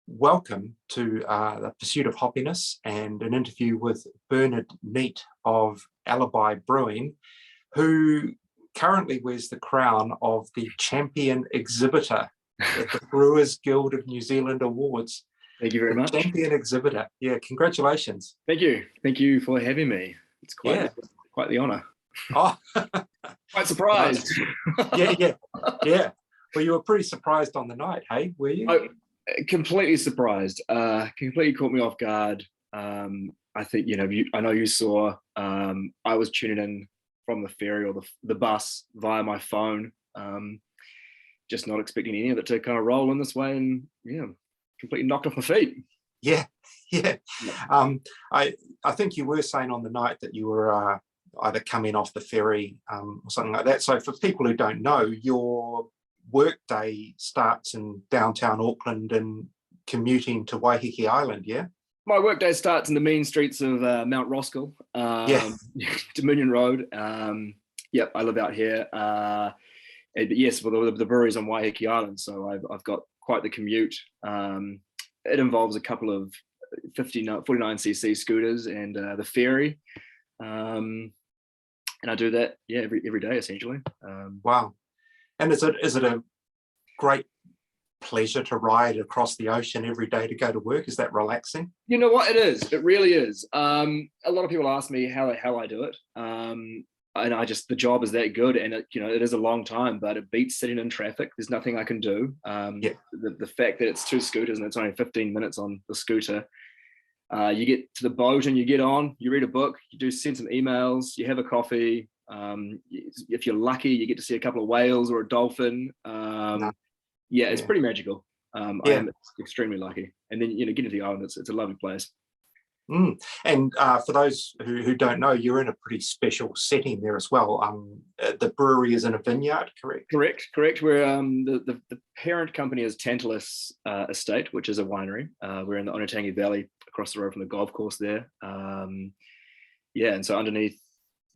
welcome to the Pursuit of Hoppiness and an interview with Neate of Alibi Brewing, who currently wears the crown of the Champion Exhibitor at the Brewers Guild of New Zealand Awards. Thank you very much. Champion Exhibitor. Yeah, congratulations. Thank you. Thank you for having me. It's quite the honour. Oh, quite surprised. Yeah. Well, you were pretty surprised on the night, hey? Were you? Completely surprised. Completely caught me off guard. I think I know you saw. I was tuning in from the ferry or the bus via my phone. Just not expecting any of it to kind of roll in this way, and completely knocked off my feet. Yeah. I think you were saying on the night that you were either coming off the ferry or something like that. So for people who don't know, your workday starts in downtown Auckland and commuting to Waiheke Island, yeah? My workday starts in the mean streets of Mount Roskill, Dominion Road. Yep, I live out here. But yes, well, the brewery's on Waiheke Island, so I've got quite the commute. It involves a couple of 49cc scooters and the ferry. And I do that, every day essentially. Wow. And is it a great pleasure to ride across the ocean every day to go to work? Is that relaxing? You know what? It is. It really is. A lot of people ask me how the hell I do it. And the job is that good, and it is a long time, but it beats sitting in traffic. There's nothing I can do. The fact that it's two scooters and it's only 15 minutes on the scooter. You get to the boat and you get on, you read a book, you send some emails, you have a coffee. If you're lucky, you get to see a couple of whales or a dolphin. It's pretty magical. I am extremely lucky. And then getting to the island, it's a lovely place. And for those who don't know, you're in a pretty special setting there as well. The brewery is in a vineyard, correct? Correct. We're the parent company is Tantalus Estate, which is a winery. We're in the Onotangi Valley, across the road from the golf course there. And so underneath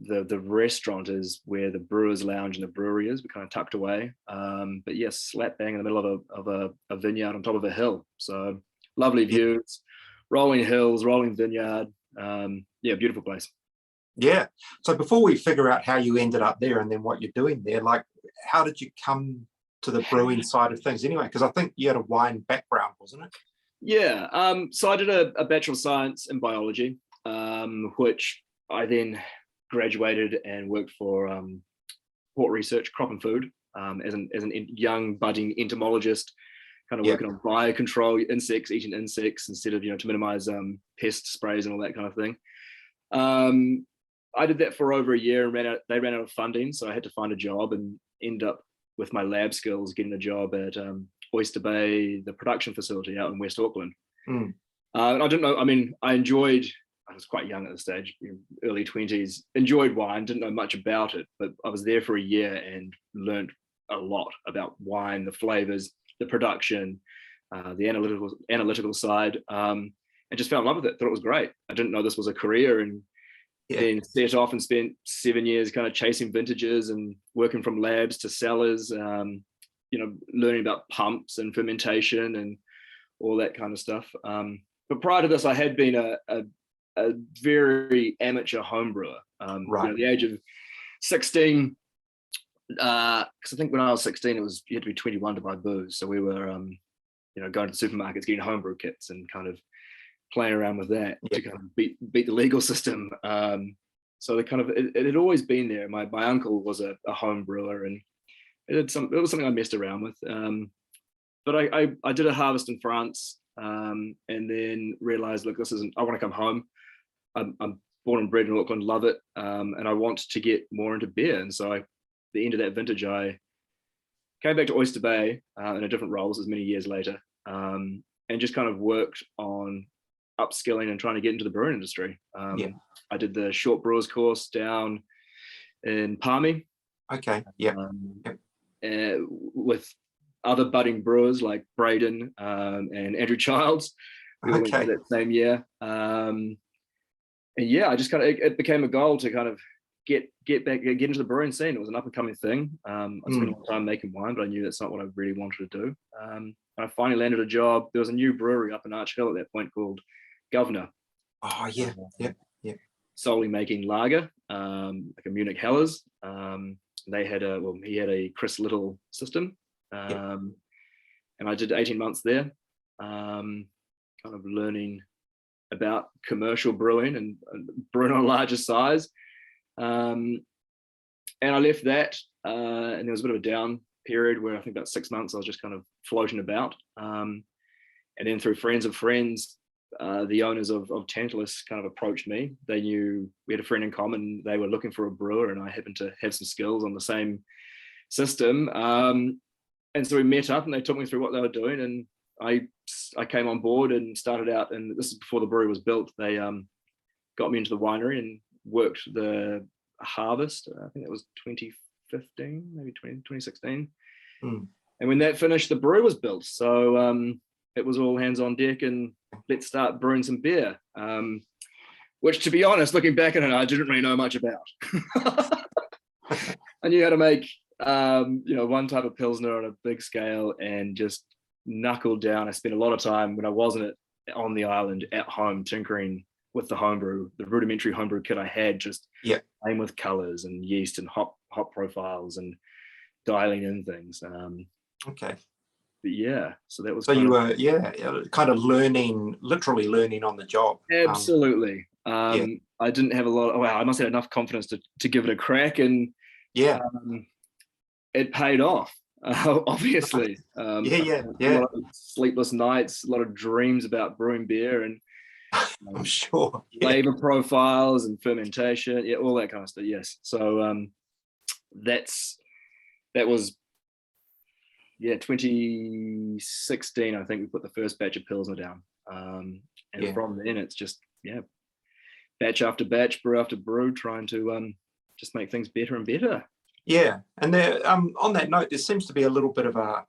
the restaurant is where the Brewers Lounge and the brewery is. We're kind of tucked away. But yes, slap bang in the middle of a vineyard on top of a hill. So lovely views. Rolling hills, rolling vineyard. Beautiful place. Yeah. So before we figure out how you ended up there and then what you're doing there, like, how did you come to the brewing side of things anyway? Because I think you had a wine background, wasn't it? Yeah. So I did a Bachelor of Science in Biology, which I then graduated and worked for Port Research, Crop and Food, as an young budding entomologist. Kind of working on biocontrol, eating insects instead of, to minimize pest sprays and all that kind of thing. I did that for over a year and they ran out of funding. So I had to find a job and end up with my lab skills, getting a job at Oyster Bay, the production facility out in West Auckland. And I didn't know, I was quite young at the stage, early 20s, enjoyed wine, didn't know much about it, but I was there for a year and learned a lot about wine, the flavors, the production, the analytical side, and just fell in love with it. Thought it was great. I didn't know this was a career, and then set off and spent 7 years kind of chasing vintages and working from labs to cellars, learning about pumps and fermentation and all that kind of stuff. But prior to this, I had been a very amateur home brewer. At the age of 16, because I think when I was 16, you had to be 21 to buy booze. So we were, going to supermarkets, getting homebrew kits and kind of playing around with that to kind of beat the legal system. So it had always been there. My uncle was a home brewer, and it was something I messed around with. But I did a harvest in France, and then realized, look, I want to come home. I'm born and bred in Auckland, love it, and I want to get more into beer. And so the end of that vintage, I came back to Oyster Bay in a different role. This was many years later, and just kind of worked on upskilling and trying to get into the brewing industry. I did the short brewers course down in Palmy. Okay. With other budding brewers like Braden and Andrew Childs. We went to that same year. I just it became a goal to kind of get into the brewing scene. It was an up and coming thing. I spent a lot of time making wine, but I knew that's not what I really wanted to do. And I finally landed a job. There was a new brewery up in Arch Hill at that point called Governor. Oh yeah, yeah. Solely making lager, like a Munich Helles. He had a Chris Little system, and I did 18 months there, kind of learning about commercial brewing and brewing on a larger size. And I left that, and there was a bit of a down period where I think about 6 months I was just kind of floating about. And then through friends of friends, the owners of Tantalus kind of approached me. They knew we had a friend in common. They were looking for a brewer, and I happened to have some skills on the same system. And so we met up, and they took me through what they were doing, and I came on board and started out. And this is before the brewery was built. They got me into the winery and worked the harvest. I think that was 2015, maybe 2016. And when that finished, the brewery was built. So it was all hands on deck and let's start brewing some beer, which, to be honest, looking back at it, I didn't really know much about. I knew how to make one type of Pilsner on a big scale and just knuckled down. I spent a lot of time when I wasn't on the island at home tinkering with the homebrew, the rudimentary homebrew kit I had, just playing with colors and yeast and hop profiles and dialing in things. Okay. But yeah, so that was. So you were kind of literally learning on the job. Absolutely. I didn't have a lot. I must have had enough confidence to give it a crack, and it paid off. Obviously. A lot of sleepless nights, a lot of dreams about brewing beer, and I'm sure flavor profiles and fermentation, all that kind of stuff. Yes. So that was 2016. I think we put the first batch of Pilsner down, and from then it's just batch after batch, brew after brew, trying to just make things better and better. Yeah, and there, on that note, there seems to be a little bit of a,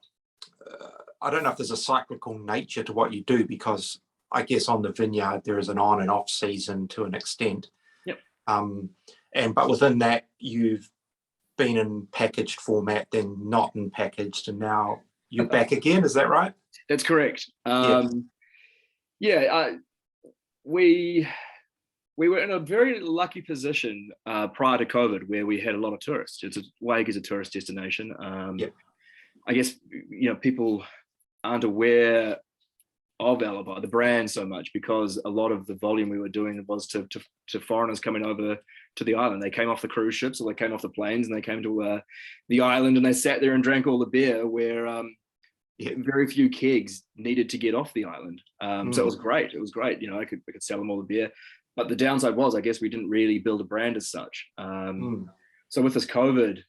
I don't know if there's a cyclical nature to what you do, because I guess on the vineyard there is an on and off season to an extent. Yep. But within that, you've been in packaged format, then not in packaged, and now you're back again. Is that right? That's correct. We were in a very lucky position prior to COVID, where we had a lot of tourists. Waiga is a tourist destination. I guess people aren't aware of Alibi, the brand, so much, because a lot of the volume we were doing was to foreigners coming over to the island. They came off the cruise ships, or they came off the planes, and they came to the island, and they sat there and drank all the beer, where very few kegs needed to get off the island. So it was great. It was great. I could sell them all the beer. But the downside was, I guess, we didn't really build a brand as such. So with this COVID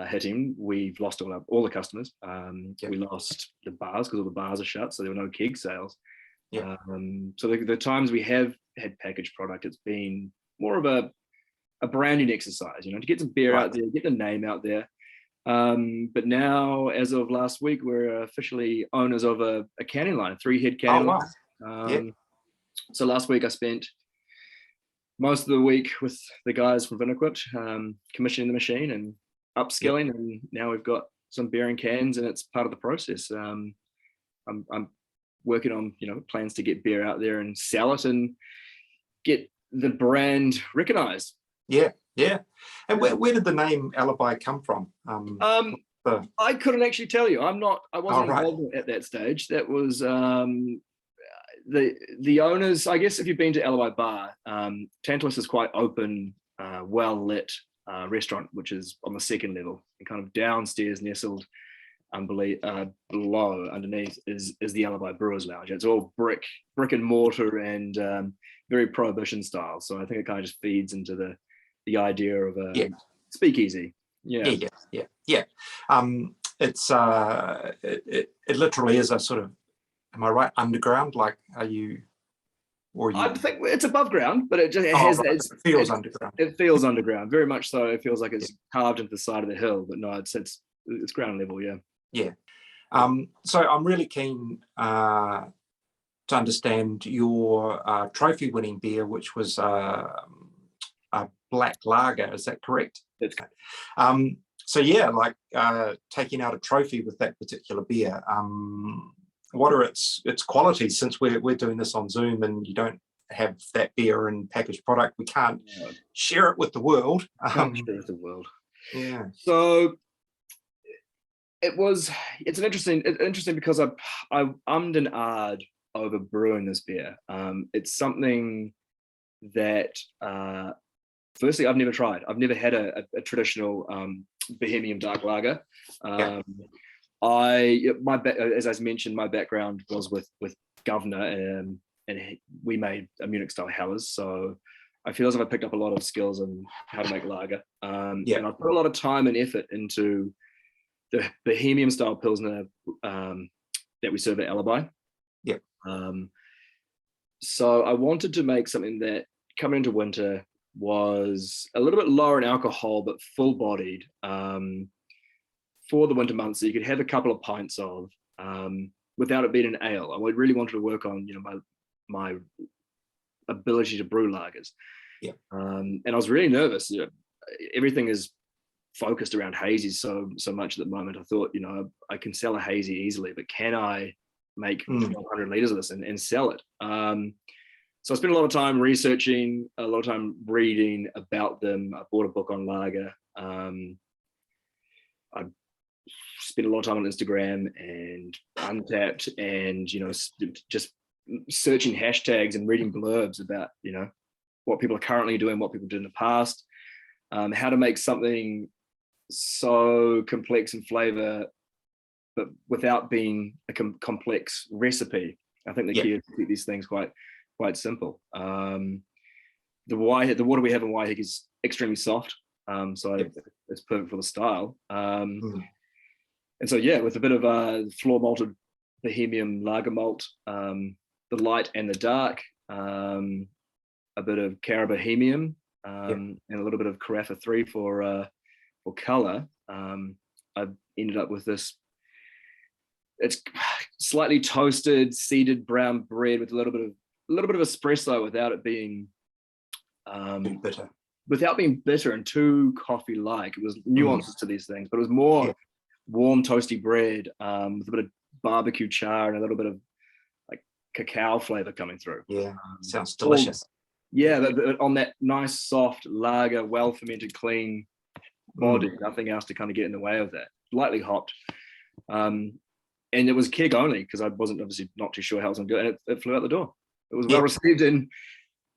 hitting, we've lost all the customers. We lost the bars, because all the bars are shut, so there were no keg sales. So the times we have had packaged product, it's been more of a branding exercise, to get some beer out there, get the name out there. But now, as of last week, we're officially owners of a canning line, a 3-head canning line. So last week I spent most of the week with the guys from Viniquit, commissioning the machine and upskilling, and now we've got some beer in cans, and it's part of the process. I'm working on plans to get beer out there and sell it and get the brand recognized. And where did the name Alibi come from? I couldn't actually tell you. I wasn't involved at that stage. That was the owners. I guess if you've been to Alibi Bar, Tantalus is quite open, well lit restaurant, which is on the second level, and kind of downstairs, nestled below, underneath is the Alibi Brewers Lounge. It's all brick and mortar, and very prohibition style. So I think it kind of just feeds into the idea of a speakeasy. It's it literally is a sort of, am I right, underground? Like, are you? I think it's above ground, but it feels underground. It feels underground, very much so. It feels like it's carved into the side of the hill, but no, it's ground level. So I'm really keen to understand your trophy-winning beer, which was black lager. Is that correct? That's So yeah, like taking out a trophy with that particular beer. What are its qualities? Since we're doing this on Zoom and you don't have that beer in packaged product, we can't share it with the world. Can't share it with the world. Yeah. So it's interesting because I ummed and ahed over brewing this beer. It's something that firstly I've never tried. I've never had a traditional Bohemian dark lager. As I mentioned, my background was with Governor, and we made a Munich style Helles. So I feel as if I picked up a lot of skills on how to make lager. And I put a lot of time and effort into the Bohemian style Pilsner that we serve at Alibi. Yeah. So I wanted to make something that, coming into winter, was a little bit lower in alcohol but full bodied for the winter months, so you could have a couple of pints of without it being an ale. I really wanted to work on my ability to brew lagers. And I was really nervous. Everything is focused around hazies so much at the moment. I thought, I can sell a hazy easily, but can I make 1,200 liters of this and sell it? So I spent a lot of time researching, a lot of time reading about them. I bought a book on lager. I spent a lot of time on Instagram and Untapped, and just searching hashtags and reading blurbs about what people are currently doing, what people did in the past, how to make something so complex in flavor, but without being a complex recipe. I think the key is to keep these things quite simple. The water we have in Waiheke is extremely soft, so it's perfect for the style. And so with a bit of floor malted Bohemian lager malt, the light and the dark, a bit of Cara Bohemian, and a little bit of Carafa 3 for color. I've ended up with this. It's slightly toasted, seeded brown bread with a little bit of espresso without it being bitter. Without being bitter and too coffee-like. It was nuances to these things, but it was more warm, toasty bread with a bit of barbecue char and a little bit of like cacao flavor coming through. Sounds delicious. But on that nice, soft lager, well-fermented, clean body, nothing else to kind of get in the way of that. Lightly hopped. And it was keg only because I wasn't obviously not too sure how it was going to go, and it flew out the door. It was well received, and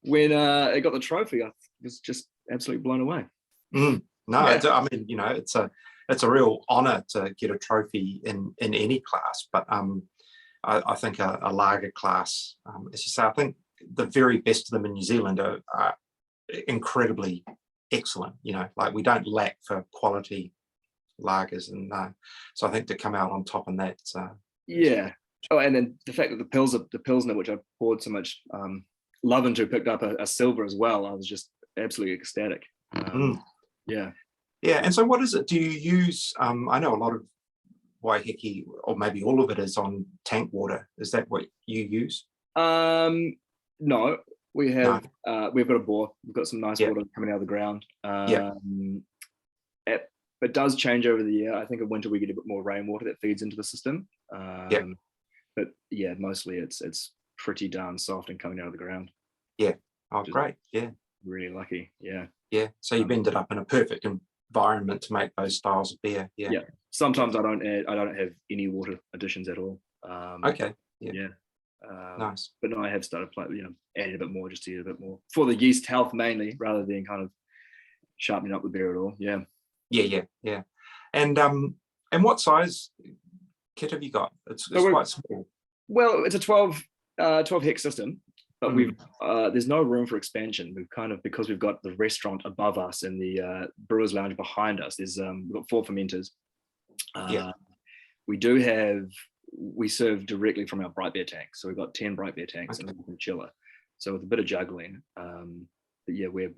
when it got the trophy, I was just absolutely blown away. I mean, it's a real honour to get a trophy in any class, but I think a lager class, as you say, I think the very best of them in New Zealand are incredibly excellent. Like we don't lack for quality lagers, and so I think to come out on top in that. And then the fact that the Pilsner, which I poured so much love into, picked up a silver as well. I was just absolutely ecstatic. And so what is it? Do you use? I know a lot of Waiheke, or maybe all of it, is on tank water. Is that what you use? No, we have. We've got a bore. We've got some nice water coming out of the ground. It does change over the year. I think in winter we get a bit more rainwater that feeds into the system. But mostly it's pretty darn soft and coming out of the ground. Great. Really lucky. So you've ended up in a perfect environment to make those styles of beer. Sometimes I don't have any water additions at all. Nice. But no, I have started adding a bit more just to get a bit more for the yeast health mainly, rather than kind of sharpening up the beer at all. And what size kit have you got? It's quite small. Well, it's a 12 hex system, but there's no room for expansion. We've because we've got the restaurant above us and the Brewers Lounge behind us. We've got 4 fermenters. We serve directly from our bright beer tanks, so we've got 10 bright beer tanks and a chiller. So with a bit of juggling, we're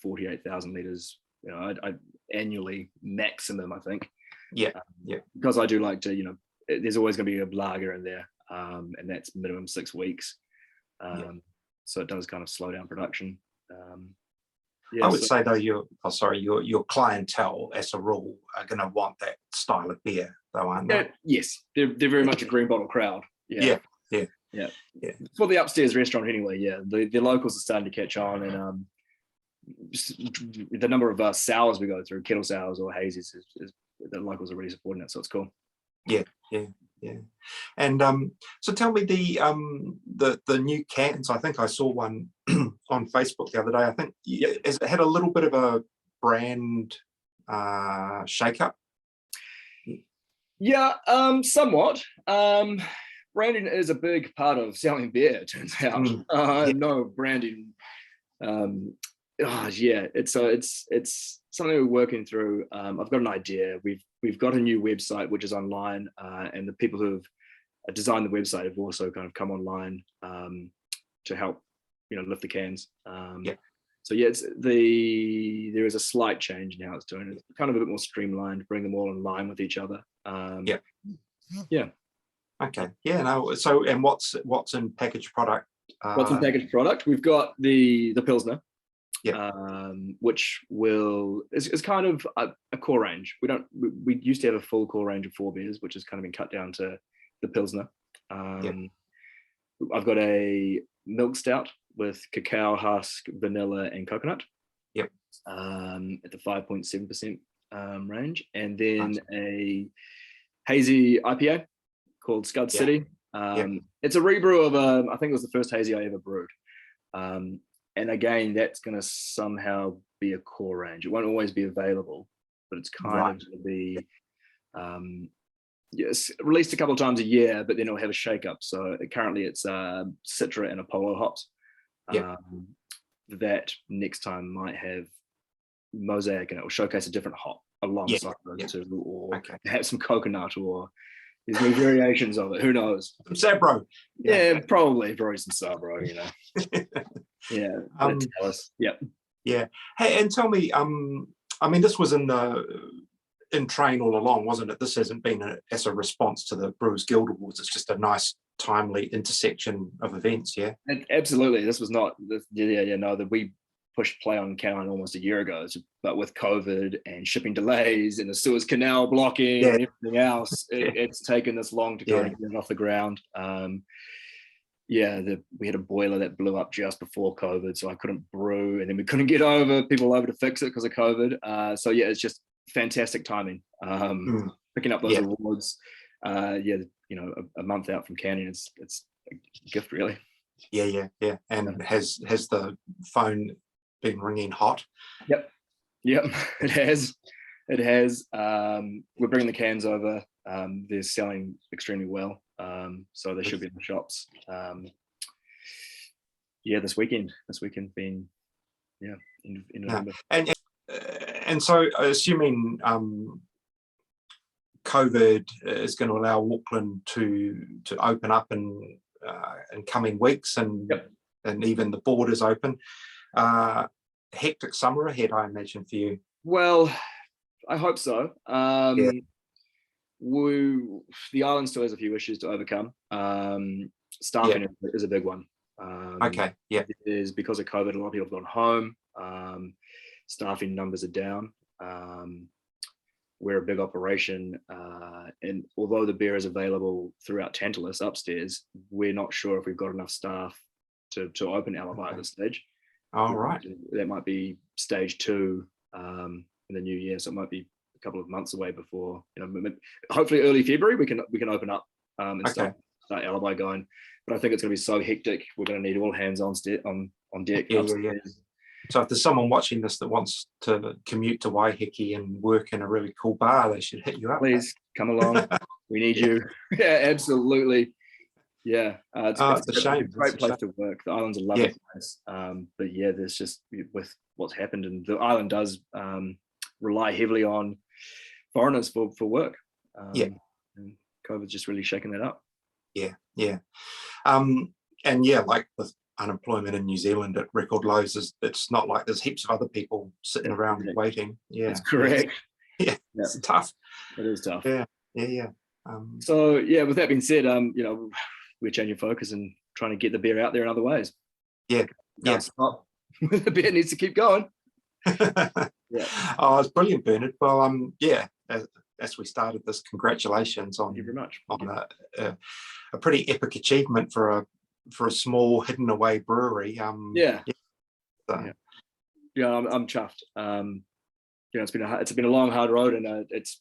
48,000 liters. I annually maximum, I think. Because I do like to, there's always going to be a lager in there, and that's minimum 6 weeks. So it does kind of slow down production. I would say though, your clientele as a rule are going to want that style of beer, though, aren't they? Yes, they're very much a green bottle crowd. Yeah. For the upstairs restaurant anyway. Yeah, the locals are starting to catch on, and just the number of sours we go through, kettle sours or hazies, is the locals are really supporting it, so it's cool. Yeah. And so tell me the new cans. I think I saw one on Facebook the other day. I think has it had a little bit of a brand shake-up? Yeah, somewhat. Branding is a big part of selling beer, it turns out. No branding. It's something we're working through. I've got an idea. We've got a new website which is online, and the people who have designed the website have also kind of come online to help, lift the cans. So yeah, there is a slight change in how it's doing. It's kind of a bit more streamlined, bring them all in line with each other. Okay. Yeah. No. So, and what's in packaged product? What's in packaged product? We've got the Pilsner. Which is kind of a core range. We used to have a full core range of 4 beers, which has kind of been cut down to the Pilsner. I've got a milk stout with cacao husk, vanilla, and coconut. At the 5.7% range, and then a hazy IPA called Scud City. It's a rebrew of I think it was the first hazy I ever brewed. And again, that's going to somehow be a core range. It won't always be available, but it's kind of going to be released a couple of times a year, but then it'll have a shake-up. So currently it's Citra and Apollo hops. That next time might have Mosaic, and it will showcase a different hop alongside those two, or perhaps some coconut, or there's no variations of it. Who knows? Some Sabro. Probably some Sabro, Yeah. Hey, and tell me, I mean, this was in train all along, wasn't it? This hasn't been as a response to the Brewers Guild Awards. It's just a nice, timely intersection of events. Yeah. And absolutely, this was not. That we pushed play on Caroline almost a year ago, but with COVID and shipping delays and the Suez Canal blocking and everything else, it's taken this long to kind of get it off the ground. We had a boiler that blew up just before COVID, so I couldn't brew, and then we couldn't get people over to fix it because of COVID. It's just fantastic timing. Picking up those awards, a month out from Canning, it's a gift, really. Yeah. And has the phone been ringing hot? Yep, it has. We're bringing the cans over. They're selling extremely well. So they should be in the shops. This weekend being in November. And so assuming COVID is going to allow Auckland to open up in coming weeks, and even the borders open, hectic summer ahead, I imagine, for you. Well, I hope so. The island still has a few issues to overcome. Staffing is a big one. Is because of COVID, a lot of people have gone home. Staffing numbers are down. We're a big operation, and although the beer is available throughout Tantalus upstairs, we're not sure if we've got enough staff to open Alibi at this stage. All right. That might be stage 2 in the new year, so it might be a couple of months away before, hopefully early February we can open up and start Alibi going. But I think it's going to be so hectic, we're going to need all hands on deck. So if there's someone watching this that wants to commute to Waiheke and work in a really cool bar, they should hit you up. Please come along. We need you. Yeah, absolutely. Yeah, it's a shame. It's a great place to work. The island's a lovely place. But there's just, with what's happened, and the island does rely heavily on foreigners for work. And COVID's just really shaking that up. Like with unemployment in New Zealand at record lows, it's not like there's heaps of other people sitting around waiting. That's correct. It's tough. It is tough. So with that being said, we're changing focus and trying to get the beer out there in other ways. Stop. The beer needs to keep going. Yeah. Oh, it's brilliant, Bernard. Well, yeah, as we started this, congratulations on Thank you very much. on a pretty epic achievement for a small hidden away brewery. Yeah. So. Yeah, I'm chuffed. It's been a long, hard road, and it's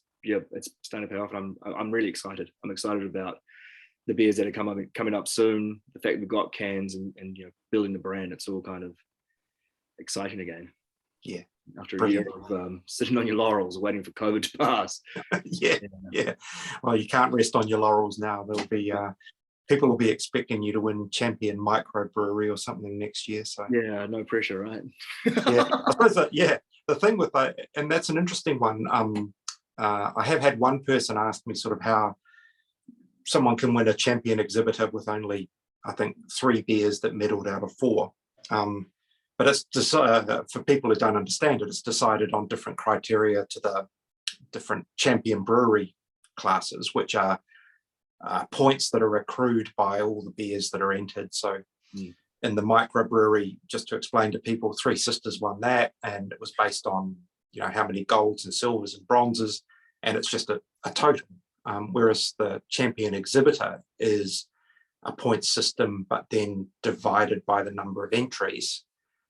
starting to pay off. And I'm really excited. I'm excited about the beers that are coming up soon. The fact we've got cans and building the brand. It's all kind of exciting again. Yeah. After Brilliant. a year of sitting on your laurels waiting for COVID to pass. Yeah. Well, you can't rest on your laurels now. There'll be people will be expecting you to win Champion Microbrewery or something next year. So yeah, no pressure, right? yeah, I suppose the thing with that, and that's an interesting one. I have had one person ask me sort of how someone can win a Champion Exhibitor with only, I think, 3 beers that medalled out of 4. But it's for people who don't understand it, it's decided on different criteria to the different Champion Brewery classes, which are points that are accrued by all the beers that are entered. So in the microbrewery, just to explain to people, Three Sisters won that, and it was based on how many golds and silvers and bronzes, and it's just a total. Whereas the Champion Exhibitor is a point system, but then divided by the number of entries.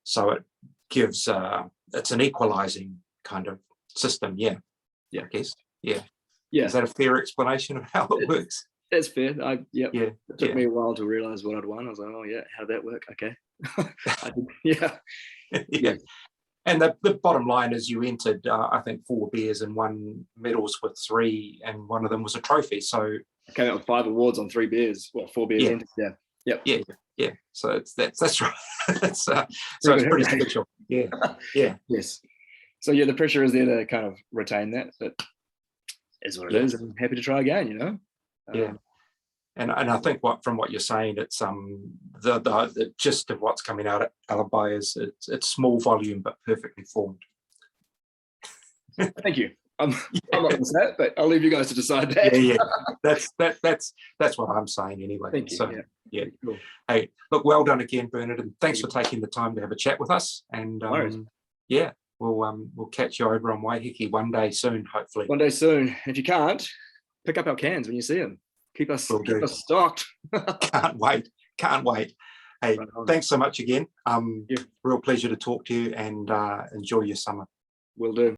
So it gives it's an equalizing kind of system. Yeah, I guess. Yeah. Is that a fair explanation of how it works? That's fair. Yeah. It took me a while to realize what I'd won. I was like, oh yeah, how'd that work? Okay. Yeah. And the bottom line is you entered, I think, 4 beers and won medals with 3, and one of them was a trophy. So I came out with 5 awards on 3 beers. Well, 4 beers entered. Yeah. Yep. Yeah. So that's right. So it's pretty special. Yeah. Yes. So yeah, the pressure is there to kind of retain that, but is what it is. I'm happy to try again. Yeah. And I think from what you're saying, it's the gist of what's coming out at Alibi is it's small volume but perfectly formed. Thank you. I'm not going to say it, but I'll leave you guys to decide that. Yeah. That's what I'm saying anyway. Thank you. So yeah. Cool. Hey, look, well done again, Bernard, and thanks for taking the time to have a chat with us. And we'll catch you over on Waiheke one day soon, hopefully. One day soon. If you can't, pick up our cans when you see them. Keep us stocked. Can't wait. Hey, thanks so much again. Real pleasure to talk to you, and enjoy your summer. Will do.